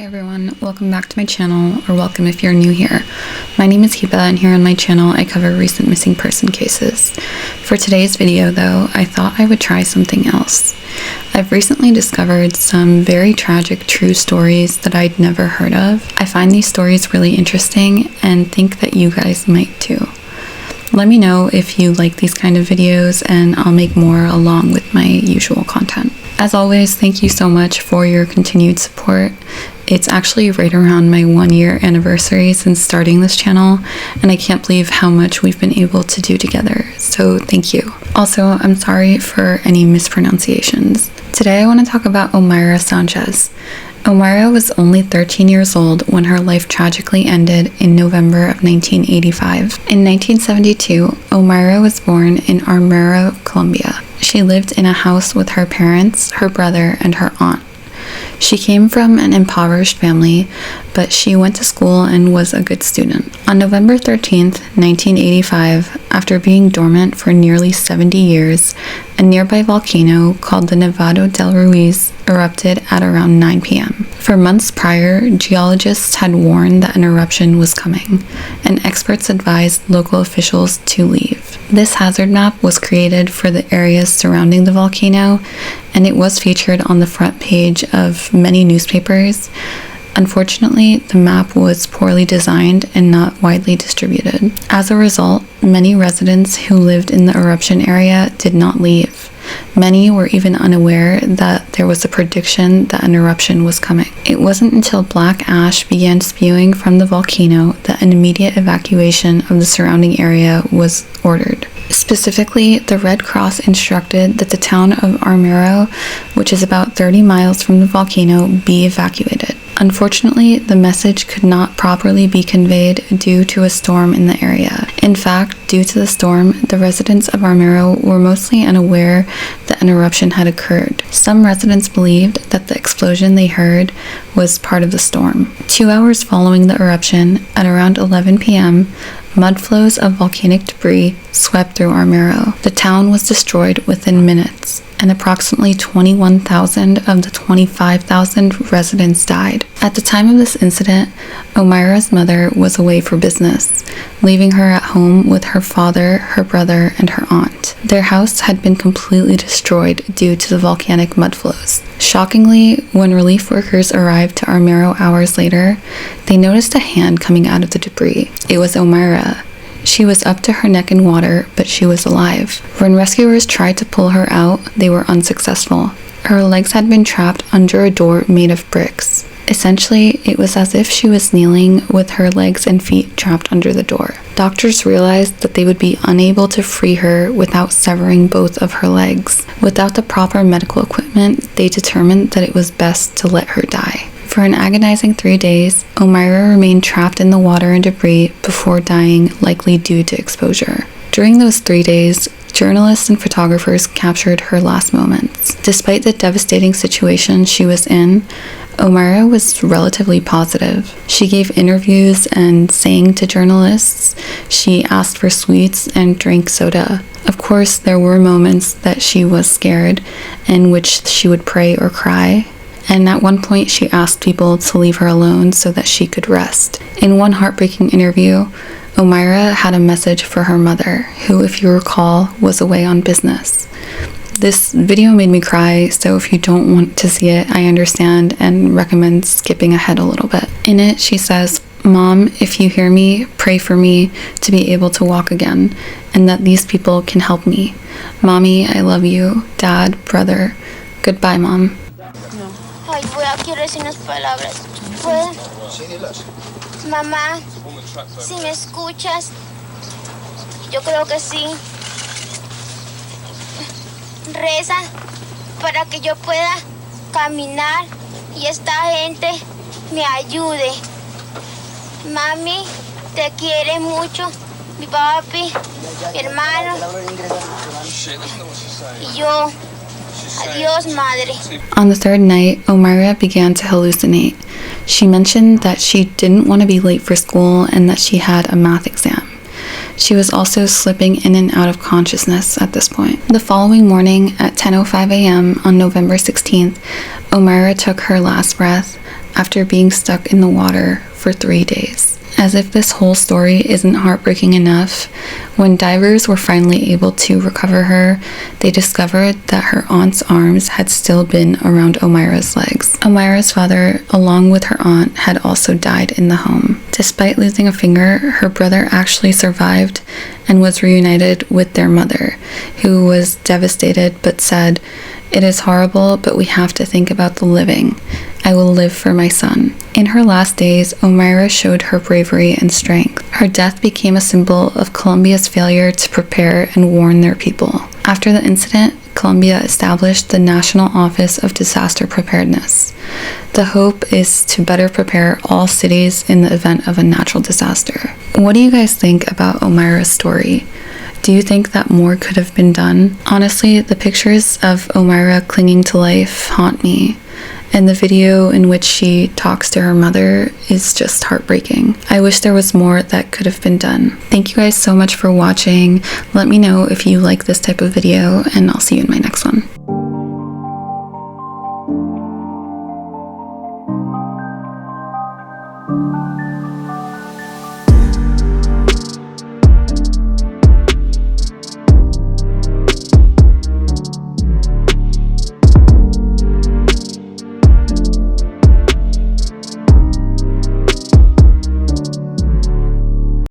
everyone, welcome back to my channel, or welcome if you're new here. My name is Hiba, and here on my channel I cover recent missing person cases. For today's video though, I thought I would try something else. I've recently discovered some very tragic true stories that I'd never heard of. I find these stories really interesting and think that you guys might too. Let me know if you like these kind of videos and I'll make more along with my usual content. As always, thank you so much for your continued support. It's actually right around my 1-year anniversary since starting this channel, and I can't believe how much we've been able to do together, so thank you. Also, I'm sorry for any mispronunciations. Today I want to talk about Omayra Sanchez. Omayra was only 13 years old when her life tragically ended in November of 1985. In 1972, Omayra was born in Armero, Colombia. She lived in a house with her parents, her brother, and her aunt. She came from an impoverished family, but she went to school and was a good student. On November 13th, 1985, after being dormant for nearly 70 years, a nearby volcano called the Nevado del Ruiz erupted at around 9 p.m. For months prior, geologists had warned that an eruption was coming, and experts advised local officials to leave. This hazard map was created for the areas surrounding the volcano, and it was featured on the front page of many newspapers. Unfortunately, the map was poorly designed and not widely distributed. As a result, many residents who lived in the eruption area did not leave. Many were even unaware that there was a prediction that an eruption was coming. It wasn't until black ash began spewing from the volcano that an immediate evacuation of the surrounding area was ordered. Specifically, the Red Cross instructed that the town of Armero, which is about 30 miles from the volcano, be evacuated. Unfortunately, the message could not properly be conveyed due to a storm in the area. In fact, due to the storm, the residents of Armero were mostly unaware that an eruption had occurred. Some residents believed that the explosion they heard was part of the storm. 2 hours following the eruption, at around 11 p.m., mud flows of volcanic debris swept through Armero. The town was destroyed within minutes, and approximately 21,000 of the 25,000 residents died. At the time of this incident, Omayra's mother was away for business, leaving her at home with her father, her brother, and her aunt. Their house had been completely destroyed due to the volcanic mud flows. Shockingly, when relief workers arrived to Armero hours later, they noticed a hand coming out of the debris. It was Omayra. She was up to her neck in water, but she was alive. When rescuers tried to pull her out, they were unsuccessful. Her legs had been trapped under a door made of bricks. Essentially, it was as if she was kneeling with her legs and feet trapped under the door. Doctors realized that they would be unable to free her without severing both of her legs. Without the proper medical equipment, they determined that it was best to let her die. For an agonizing 3 days, Omayra remained trapped in the water and debris before dying, likely due to exposure. During those 3 days, journalists and photographers captured her last moments. Despite the devastating situation she was in, Omayra was relatively positive. She gave interviews and sang to journalists. She asked for sweets and drank soda. Of course, there were moments that she was scared, in which she would pray or cry. And at one point she asked people to leave her alone so that she could rest. In one heartbreaking interview, Omayra had a message for her mother, who, if you recall, was away on business. This video made me cry, so if you don't want to see it, I understand and recommend skipping ahead a little bit. In it, she says, "Mom, if you hear me, pray for me to be able to walk again, and that these people can help me. Mommy, I love you. Dad, brother. Goodbye, Mom." Ay, quiero decir unas palabras. ¿Puedo? Sí, dilas. Mamá, si me escuchas, yo creo que sí. Reza para que yo pueda caminar y esta gente me ayude. Mami, te quiere mucho. Mi papi, mi hermano y yo. Adios, madre. On the third night, Omayra began to hallucinate. She mentioned that she didn't want to be late for school and that she had a math exam. She was also slipping in and out of consciousness at this point. The following morning at 10:05 a.m. on November 16th, Omayra took her last breath after being stuck in the water for 3 days. As if this whole story isn't heartbreaking enough, when divers were finally able to recover her, they discovered that her aunt's arms had still been around Omayra's legs. Omayra's father, along with her aunt, had also died in the home. Despite losing a finger, her brother actually survived and was reunited with their mother, who was devastated but said, "It is horrible, but we have to think about the living. I will live for my son." In her last days, Omayra showed her bravery and strength. Her death became a symbol of Colombia's failure to prepare and warn their people. After the incident, Colombia established the National Office of Disaster Preparedness. The hope is to better prepare all cities in the event of a natural disaster. What do you guys think about Omayra's story? Do you think that more could have been done? Honestly, the pictures of Omayra clinging to life haunt me, and the video in which she talks to her mother is just heartbreaking. I wish there was more that could have been done. Thank you guys so much for watching. Let me know if you like this type of video, and I'll see you in my next one.